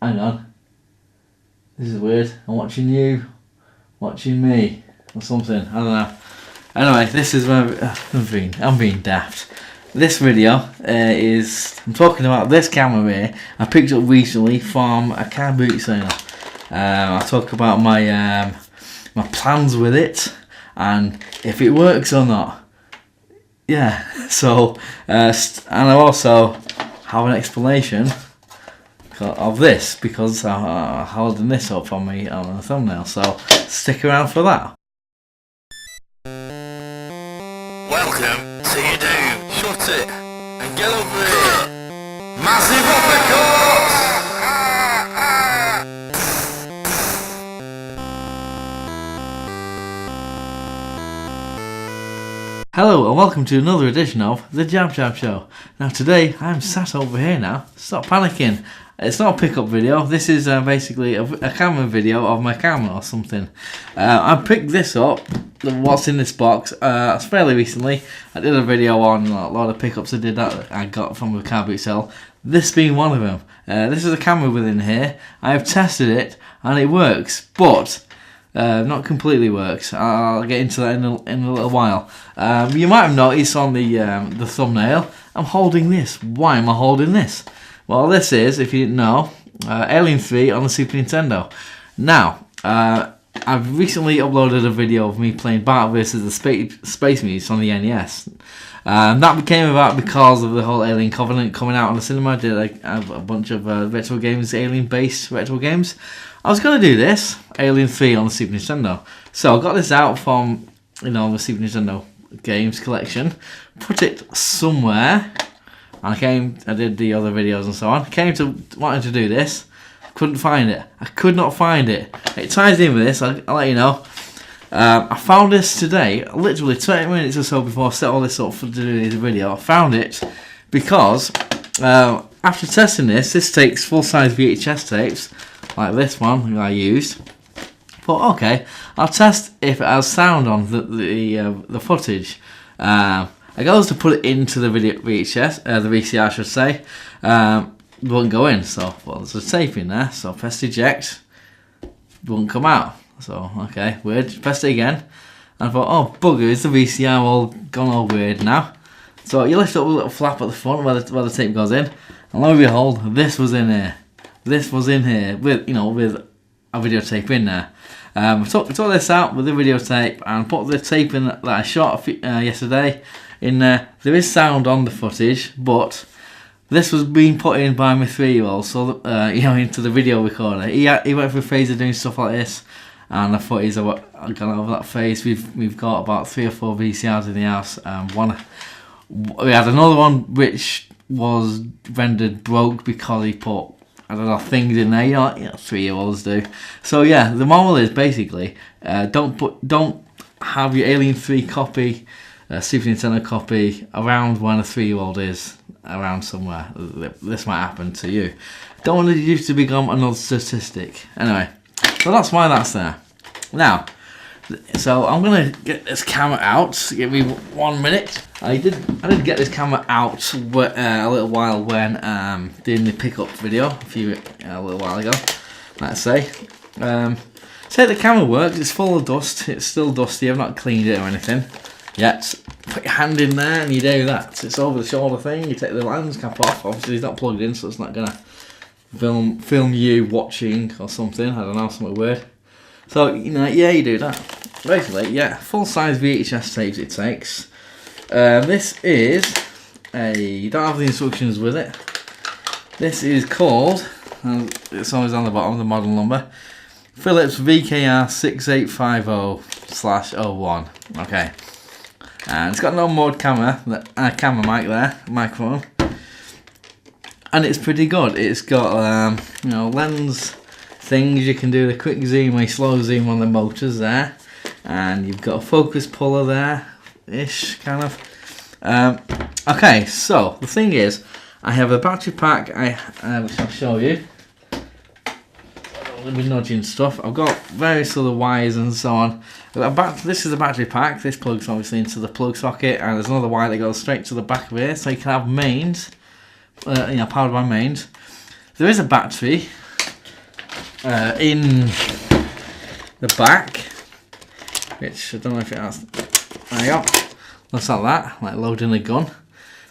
Hang on. This is weird. I'm watching you, watching me, or something. I don't know. Anyway, this is where I'm being daft. This video I'm talking about this camera here. I picked up recently from a car boot sale. I talk about my my plans with it and if it works or not. Yeah. So and I also have an explanation of this because I'm holding this up for me on the thumbnail. So stick around for that. Welcome to your doom. Shut it and get over here. Massive uppercuts! Hello and welcome to another edition of the JabJab Show. Now today I'm sat over here now. Stop panicking. It's not a pickup video. This is basically a camera video of my camera or something. I picked this up. What's in this box? Fairly recently. I did a video on a lot of pickups I got from the car boot sale. This being one of them. This is a camera within here. I have tested it and it works, but not completely works. I'll get into that in a little while. You might have noticed on the thumbnail, I'm holding this. Why am I holding this? Well, this is, if you didn't know, Alien 3 on the Super Nintendo. Now, I've recently uploaded a video of me playing Battle vs. the Space Mutants on the NES. That became about because of the whole Alien Covenant coming out on the cinema. I did a bunch of retro games, Alien-based retro games. I was going to do this, Alien 3 on the Super Nintendo. So I got this out from, the Super Nintendo games collection, put it somewhere, and I did the other videos and so on. Wanted to do this, couldn't find it. I could not find it. It ties in with this, I'll let you know. I found this today, literally 20 minutes or so before I set all this up to do this video. I found it because after testing this takes full-size VHS tapes, like this one I used. But okay, I'll test if it has sound on the footage. I goes to put it into the VHS, the VCR I should say. It won't go in, so there's a tape in there. So press eject, it won't come out. So okay, weird. Pressed it again, and I thought, oh bugger, is the VCR all gone all weird now? So you lift up a little flap at the front where the tape goes in, and lo and behold, this was in here. This was in here with with a videotape in there. Took this out with the videotape and put the tape in that I shot yesterday in there. There is sound on the footage, but this was being put in by my 3-year-old, so into the video recorder. He went through a phase of doing stuff like this, and I thought I got over that phase. We've got about 3 or 4 VCRs in the house. We had another one which was rendered broke because he put, I don't know, things in there, 3-year-olds do. So yeah, the moral is basically don't have your Alien 3 copy, Super Nintendo copy around when a 3-year-old is around somewhere. This might happen to you. Don't want you to become another statistic. Anyway, so that's why that's there. Now, so I'm gonna get this camera out. Give me 1 minute. I did get this camera out a little while when doing the pickup video a little while ago. Let's say. Say the camera works. It's full of dust. It's still dusty. I've not cleaned it or anything yet. Put your hand in there and you do that. It's over the shoulder thing. You take the lens cap off. Obviously it's not plugged in, so it's not gonna film you watching or something. I don't know, something weird. So yeah, you do that. Basically, yeah, full-size VHS tapes it takes. This is you don't have the instructions with it. This is called, it's always on the bottom, the model number, Philips VKR 6850/01. Okay, and it's got no mode camera mic there, microphone, and it's pretty good. It's got lens things. You can do the quick zoom or slow zoom on the motors there, and you've got a focus puller there ish kind of. Okay, so the thing is, I have a battery pack which I'll show you. I'll be nudging stuff. I've got various other wires and so on. This is a battery pack. This plugs obviously into the plug socket, and there's another wire that goes straight to the back of here, so you can have mains, powered by mains. There is a battery in the back, which I don't know if it has. There you go. Looks like that, like loading a gun.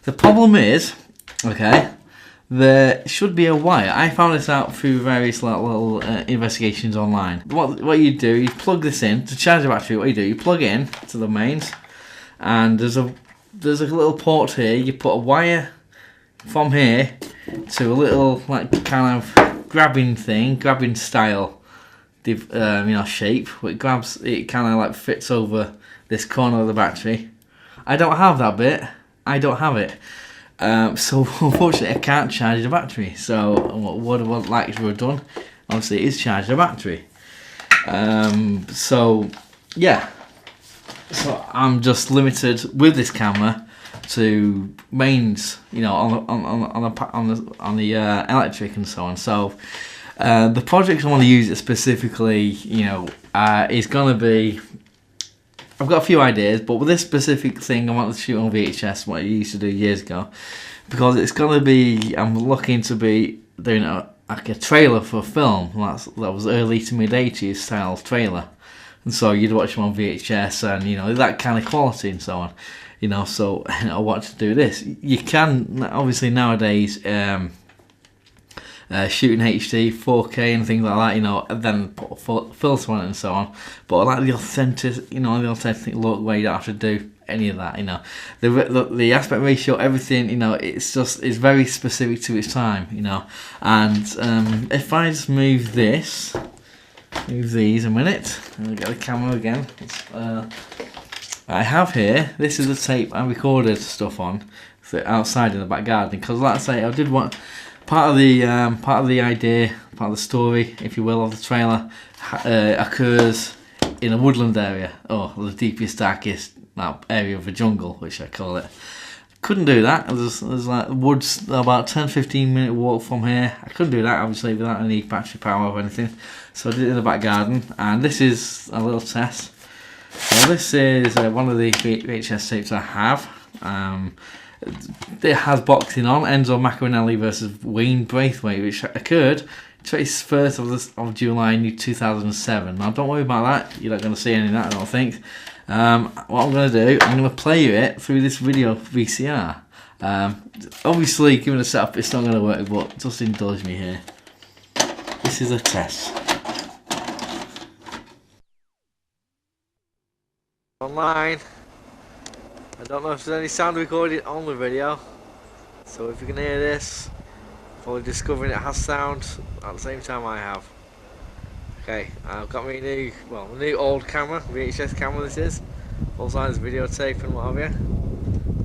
The problem is, okay, there should be a wire. I found this out through various little investigations online. What you do, you plug this in to charge the battery. What you do, you plug in to the mains, and there's a little port here. You put a wire from here to a little like kind of grabbing style, shape. It grabs, it kind of like fits over this corner of the battery. I don't have that bit. I don't have it. So unfortunately I can't charge the battery. So what I would like to have done, obviously, is charge the battery. So yeah. So I'm just limited with this camera to mains, on the electric and so on. So the project I want to use it specifically, is gonna be. I've got a few ideas, but with this specific thing, I want to shoot on VHS, what I used to do years ago, because it's gonna be. I'm looking to be doing a trailer for a film. That was early to mid '80s style trailer, and so you'd watch them on VHS, and that kind of quality and so on. So I want to do this. You can obviously nowadays shoot in HD, 4K and things like that, and then put a filter on it and so on. But I like the authentic look where you don't have to do any of that, The aspect ratio, everything, it's very specific to its time, And if I just move these a minute, and we'll get the camera again. I have here, this is the tape I recorded stuff on outside in the back garden, because like I say, I did want part of the idea, part of the story, if you will, of the trailer occurs in a woodland area, or the deepest, darkest area of the jungle, which I call it. Couldn't do that. There's like woods about 10-15 minute walk from here. I couldn't do that obviously without any battery power or anything. So I did it in the back garden, and this is a little test. So this is one of the VHS tapes I have. It has boxing on, Enzo Maccarinelli versus Wayne Braithwaite, which occurred 21st of July 2007. Now don't worry about that, you're not going to see any of that, I don't think. What I'm going to do, I'm going to play you it through this video VCR. Obviously, given the setup, it's not going to work, but just indulge me here. This is a test. Online. I don't know if there's any sound recorded on the video, so if you can hear this, probably discovering it has sound at the same time I have. Okay, I've got my new old camera, VHS camera this is, full size videotape and what have you.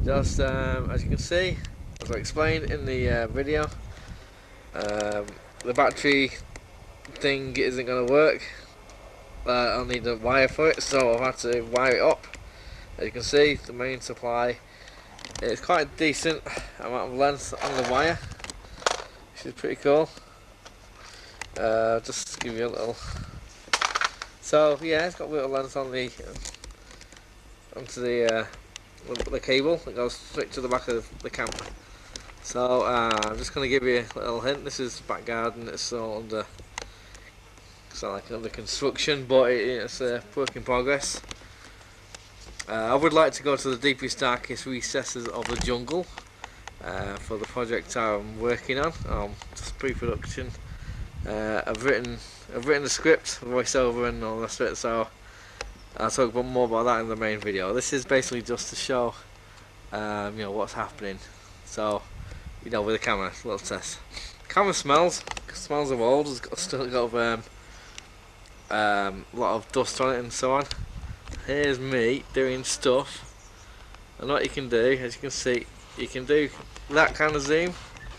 Just as you can see, as I explained in the video, the battery thing isn't going to work. I'll need a wire for it, so I've had to wire it up. As you can see, the main supply, it's quite a decent amount of length on the wire, which is pretty cool. Just to give you a little. So yeah, it's got a little length on onto the cable that goes straight to the back of the camera. So I'm just going to give you a little hint. This is back garden. It's all under. It's not like under construction, but it's a work in progress. I would like to go to the deepest, darkest recesses of the jungle for the project I'm working on. Just pre-production. I've written the script, voiceover, and all the rest of it. So I'll talk more about that in the main video. This is basically just to show, what's happening. So, with the camera, a little test. Camera smells of old. It's still got a lot of dust on it and so on. Here's me doing stuff, and what you can do, as you can see, you can do that kind of zoom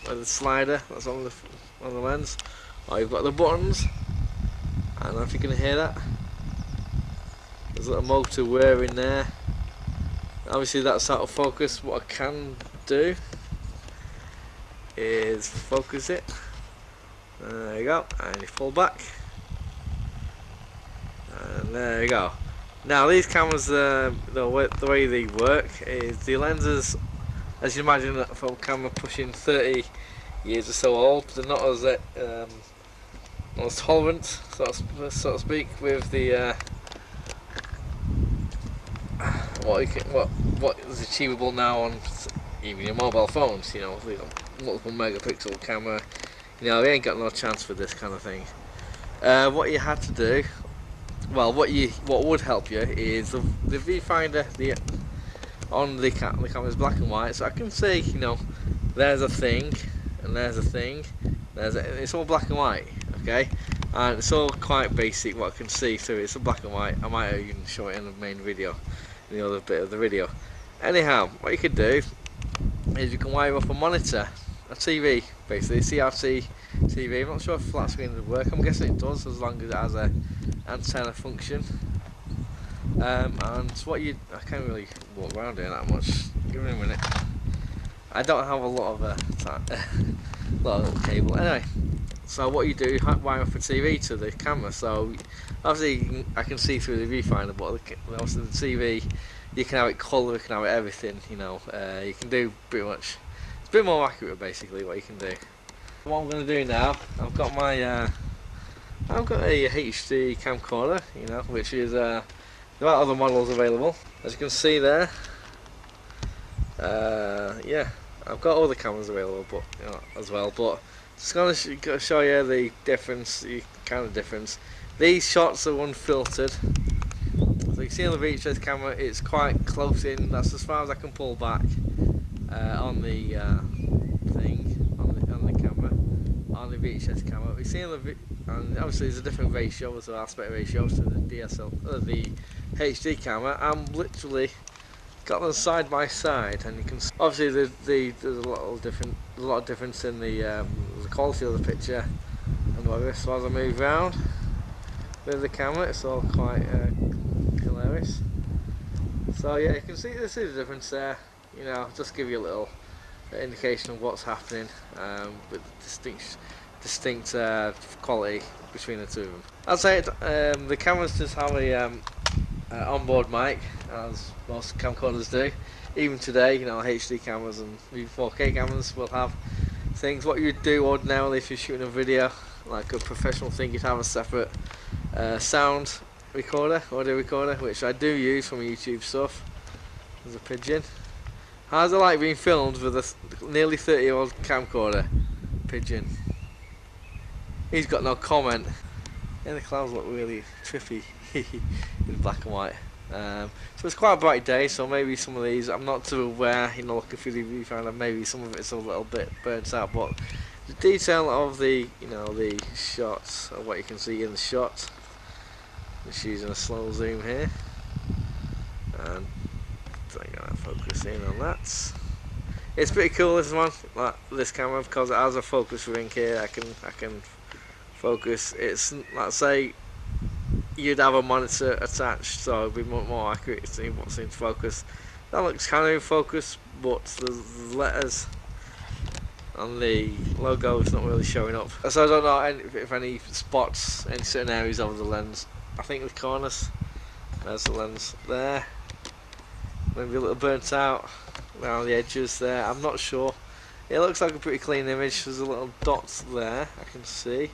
with the slider that's on the lens, or you've got the buttons. I don't know if you can hear that. There's a little motor whirring there. Obviously that's out of focus. What I can do is focus it. There you go, and you pull back, and there you go. Now these cameras, the way they work is the lenses, as you imagine, from a camera pushing 30 years or so old, they're not as not as tolerant, so to speak, with the what is achievable now on even your mobile phones. You know, multiple megapixel camera. You know, you ain't got no chance with this kind of thing. What you had to do, well, what would help you is the viewfinder. On the camera is black and white, so I can see, you know, there's a thing, and there's a thing. It's all black and white, okay, and it's all quite basic. What I can see through it's a black and white. I might even show it in the main video, in the other bit of the video. Anyhow, what you could do is you can wire up a monitor, a TV, basically CRT TV. I'm not sure if flat screen would work. I'm guessing it does, as long as it has a antenna function. And I can't really walk around doing that much. Give me a minute. I don't have a lot of cable. Anyway, so what you do, you wire up a TV to the camera. So obviously I can see through the viewfinder, but obviously the TV, you can have it colour, you can have it everything. You know, you can do pretty much. It's a bit more accurate, basically, what you can do. What I'm going to do now, I've got a HD camcorder, you know, which is there are other models available, as you can see there. Yeah, I've got other cameras available, but you know, as well. But just going to show you the difference, the kind of difference. These shots are unfiltered. So you can see on the VHS camera, it's quite close in. That's as far as I can pull back on the thing on the camera, on the VHS camera. We see on the and obviously there's a different ratio, there's an aspect ratio to the the HD camera. I'm literally got them side by side, and you can see, obviously there's a lot of difference in the quality of the picture and whatever. So as I move around with the camera, it's all quite hilarious. So yeah, you can see the difference there. You know, just give you a little indication of what's happening with distinct quality between the two of them. I'd say the cameras just have a onboard mic, as most camcorders do. Even today, you know, HD cameras and even 4K cameras will have things. What you'd do ordinarily if you're shooting a video, like a professional thing, you'd have a separate sound recorder, audio recorder, which I do use from YouTube stuff. There's a pigeon. How's it like being filmed with a nearly 30-year-old camcorder? Pigeon. He's got no comment. Yeah, the clouds look really trippy in black and white. So it's quite a bright day, so maybe some of these, I'm not too aware, you know, looking through the viewfinder, maybe some of it's a little bit burnt out, but the detail of the, you know, the shots, of what you can see in the shot, just using a slow zoom here, and I'm gonna focus in on that. It's pretty cool, this one, like this camera, because it has a focus ring here. I can focus. It's, let's say you'd have a monitor attached, so it'd be more accurate to see what's in focus. That looks kind of in focus, but the letters and the logo is not really showing up. So I don't know if any spots in certain areas of the lens. I think the corners, there's the lens there, maybe a little burnt out around the edges there. I'm not sure. It looks like a pretty clean image. There's a little dot there I can see,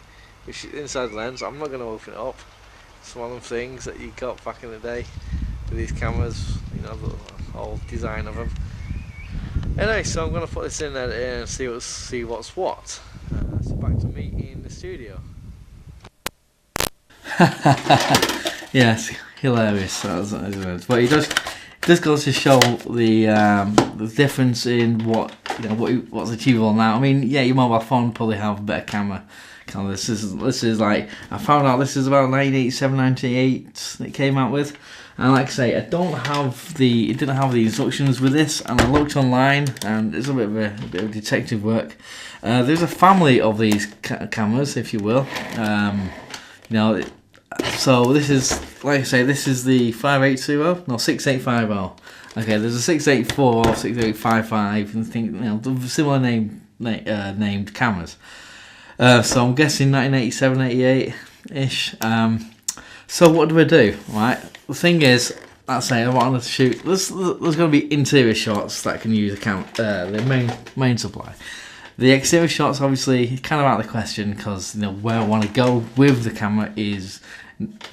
which is inside the lens. I'm not going to open it up. It's one of the things that you got back in the day with these cameras, you know, the whole design of them. Anyway, so I'm going to put this in there and see what's what. So back to me in the studio. Yes, hilarious. But it does go to show the difference in what's achievable now. I mean, yeah, your mobile phone probably have a better camera. This is like, I found out this is about 1987, 98 it came out with, and like I say, it didn't have the instructions with this, and I looked online, and it's a bit of detective work. There's a family of these cameras, if you will. So this is, like I say, this is the 6850. Okay, there's a 684 or 6855, and think similar named cameras. So I'm guessing 1987, 88 ish. So what do I do? Right, the thing is, let's say I wanted to shoot. There's going to be interior shots that can use the main supply. The exterior shots obviously kind of out of the question, because where I want to go with the camera is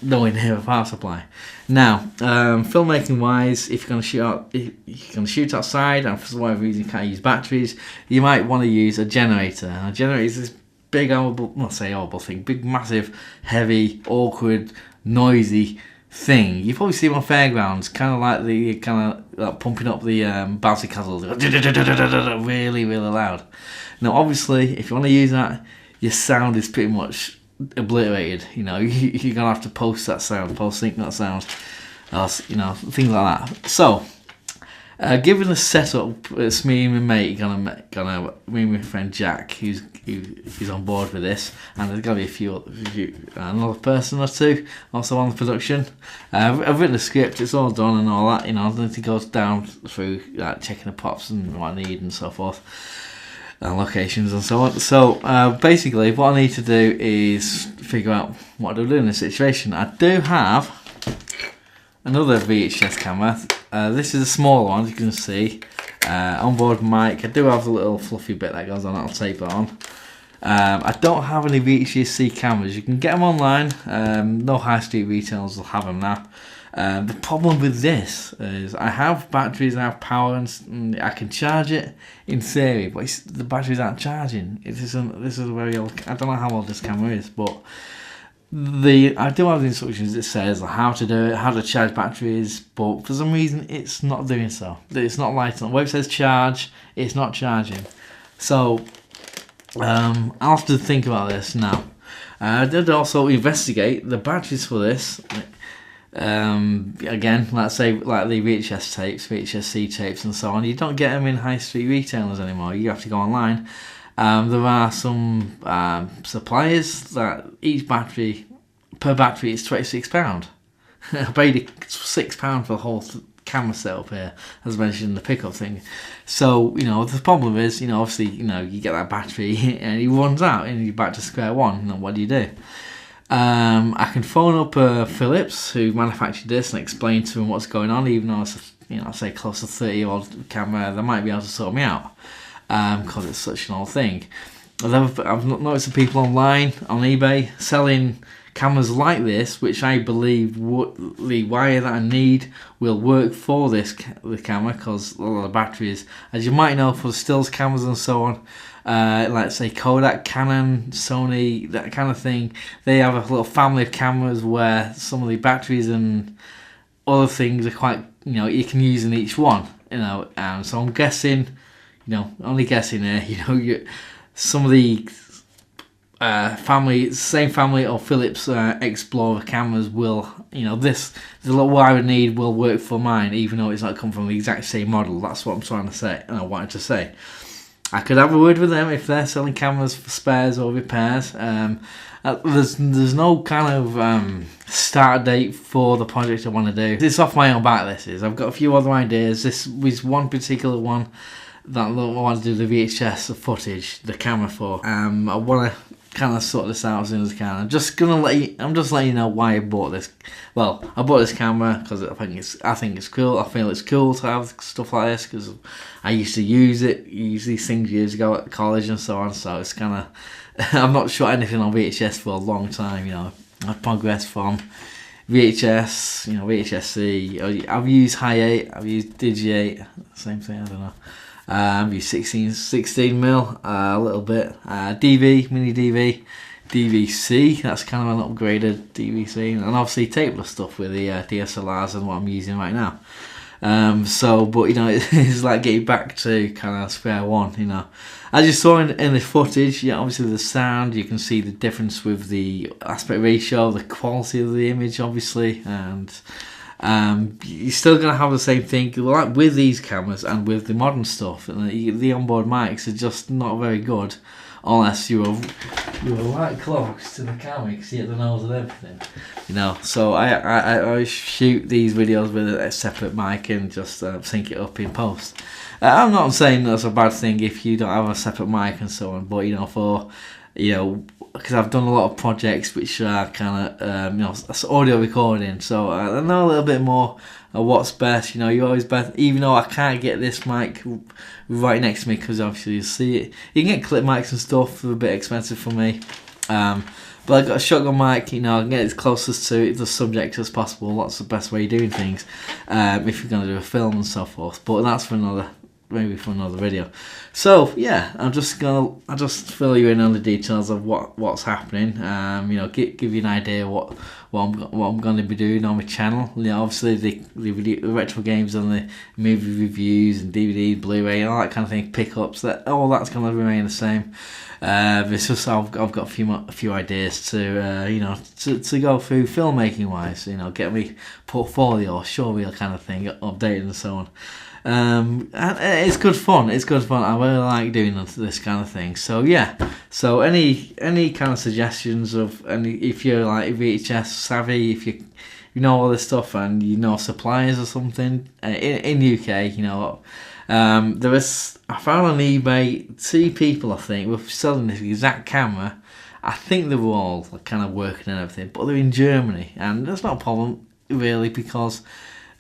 nowhere near a power supply. Now, filmmaking wise, if you're going to shoot outside and for whatever reason you can't use batteries, you might want to use a generator. And a generator is this big big, massive, heavy, awkward, noisy thing. You probably see them on fairgrounds, kind of like pumping up the bouncy castles, really, really loud. Now, obviously, if you want to use that, your sound is pretty much obliterated. You're gonna have to post sync that sound, things like that. So, given the setup, it's me and my mate me and my friend Jack, who's on board with this, and there's gonna be another person or two also on the production. I've written the script, it's all done and all that. I need to go down through checking the props and what I need and so forth, and locations and so on. So basically, what I need to do is figure out what I do in this situation. I do have another VHS camera. This is a smaller one, as you can see. Onboard mic. I do have a little fluffy bit that goes on. I'll tape it on. I don't have any VHS cameras. You can get them online. No high street retailers will have them now. The problem with this is I have batteries, I have power, and I can charge it in theory, but the batteries aren't charging. This is a very old. I don't know how old this camera is, but I do have the instructions that says how to do it, how to charge batteries, but for some reason it's not doing so. It's not lighting up. Where it says charge, it's not charging. So I'll have to think about this now. I did also investigate the batteries for this. Again, let's say like the VHS tapes, VHS-C tapes and so on, you don't get them in high street retailers anymore. You have to go online. There are some suppliers that each battery, per battery, is £26. I paid £6 for the whole camera setup here, as mentioned in the pickup thing. So, the problem is, obviously, you get that battery and it runs out and you're back to square one. And what do you do? I can phone up Philips, who manufactured this, and explain to them what's going on, even though it's I say close to 30-year-old camera, they might be able to sort me out, because it's such an old thing. I've noticed the people online, on eBay, selling cameras like this, which I believe the wire that I need will work for the camera, because a lot of the batteries, as you might know, for stills cameras and so on, like say Kodak, Canon, Sony, that kind of thing, they have a little family of cameras where some of the batteries and other things are quite, you can use in each one, and so I'm guessing, only guessing here, some of the same family of Philips Explorer cameras will, the little wire I need will work for mine, even though it's not come from the exact same model. That's what I'm trying to say, and I wanted to say. I could have a word with them if they're selling cameras for spares or repairs. There's no kind of start date for the project I want to do. It's off my own back, this is. I've got a few other ideas. This was one particular one that I want to do the VHS footage, the camera for. I want to kind of sort this out as soon as I can. I'm just letting you know why I bought this. Well, I bought this camera because I think it's cool. I feel it's cool to have stuff like this because I used to use these things years ago at college and so on. So it's kind of I've not shot anything on VHS for a long time. I've progressed from VHS, VHS-C. I've used High 8. I've used Digi 8. Same thing. I don't know. I've used 16mm a little bit. DV, mini DV, DVC. That's kind of an upgraded DVC, and obviously tapeless stuff with the DSLRs and what I'm using right now. But it's like getting back to kind of square one. As you saw in the footage, obviously the sound, you can see the difference with the aspect ratio, the quality of the image, obviously, and you're still going to have the same thing like with these cameras and with the modern stuff. And the onboard mics are just not very good unless you're right close to the camera. You can see at the nose and everything. So I shoot these videos with a separate mic and just sync it up in post. I'm not saying that's a bad thing if you don't have a separate mic and so on, but for you know, because I've done a lot of projects which are kind of, you know, it's audio recording, so I know a little bit more of what's best. You know, you're always best, even though I can't get this mic right next to me, because obviously you see it. You can get clip mics and stuff, they're a bit expensive for me. But I've got a shotgun mic, you know, I can get as closest to the subject as possible. That's the best way of doing things, if you're going to do a film and so forth. But that's for maybe for another video. So yeah, I'll just fill you in on the details of what's happening. You know, give you an idea what I'm going to be doing on my channel. You know, obviously the retro games and the movie reviews and DVD, Blu-ray, all that kind of thing, pickups. All that's going to remain the same. It's just I've got a few ideas to you know, to go through filmmaking wise. You know, get me portfolio, show reel kind of thing, updated and so on. And it's good fun. It's good fun. I really like doing this kind of thing. So yeah. So any kind of suggestions of if you're like VHS savvy, if you know all this stuff and you know suppliers or something in UK, you know. I found on eBay 2 people I think were selling this exact camera. I think they were all kind of working and everything, but they're in Germany, and that's not a problem really, because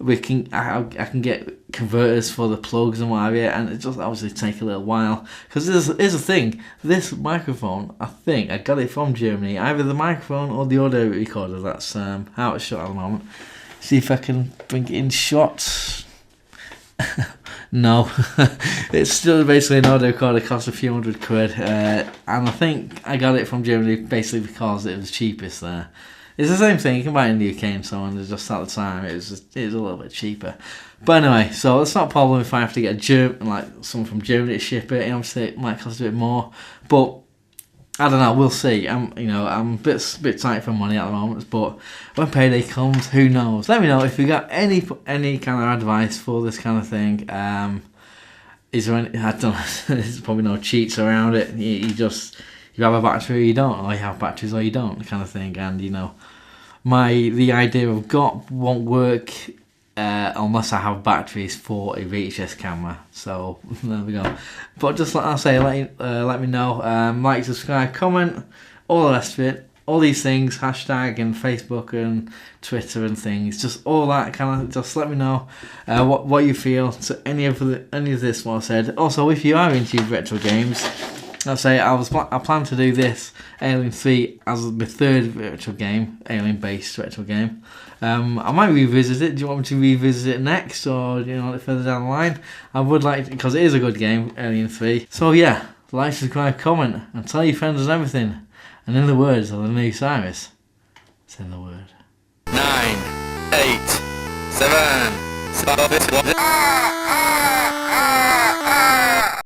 I can get converters for the plugs and whatever, and it just obviously take a little while. Because here's the thing, this microphone, I think I got it from Germany, either the microphone or the audio recorder. That's out of shot at the moment. See if I can bring it in shot. No, it's still basically an audio recorder, costs a few £100, and I think I got it from Germany basically because it was cheapest there. It's the same thing, you can buy it in the UK and so on. It's just at the time it was a little bit cheaper. But anyway, so it's not a problem if I have to get someone from Germany to ship it. Obviously it might cost a bit more, but I don't know, we'll see. I'm a bit tight for money at the moment, but when payday comes, who knows? Let me know if you got any kind of advice for this kind of thing. Is there any? I don't know. There's probably no cheats around it. You have a battery or you don't, or you have batteries or you don't, kind of thing. And you know, the idea I've got won't work unless I have batteries for a VHS camera. So there we go. But just like I say, let me know. Like, subscribe, comment, all the rest of it. All these things, hashtag and Facebook and Twitter and things. Just all that kind of. Just let me know what you feel to any of this what I said. Also, if you are into retro games, I say I plan to do this Alien 3 as my 3rd retro game, Alien-based retro game. I might revisit it. Do you want me to revisit it next, or you know, further down the line? I would like to, because it is a good game, Alien 3. So yeah, like, subscribe, comment, and tell your friends and everything. And in the words of the new Cyrus, it's in the word. 9, 8, 7, 6,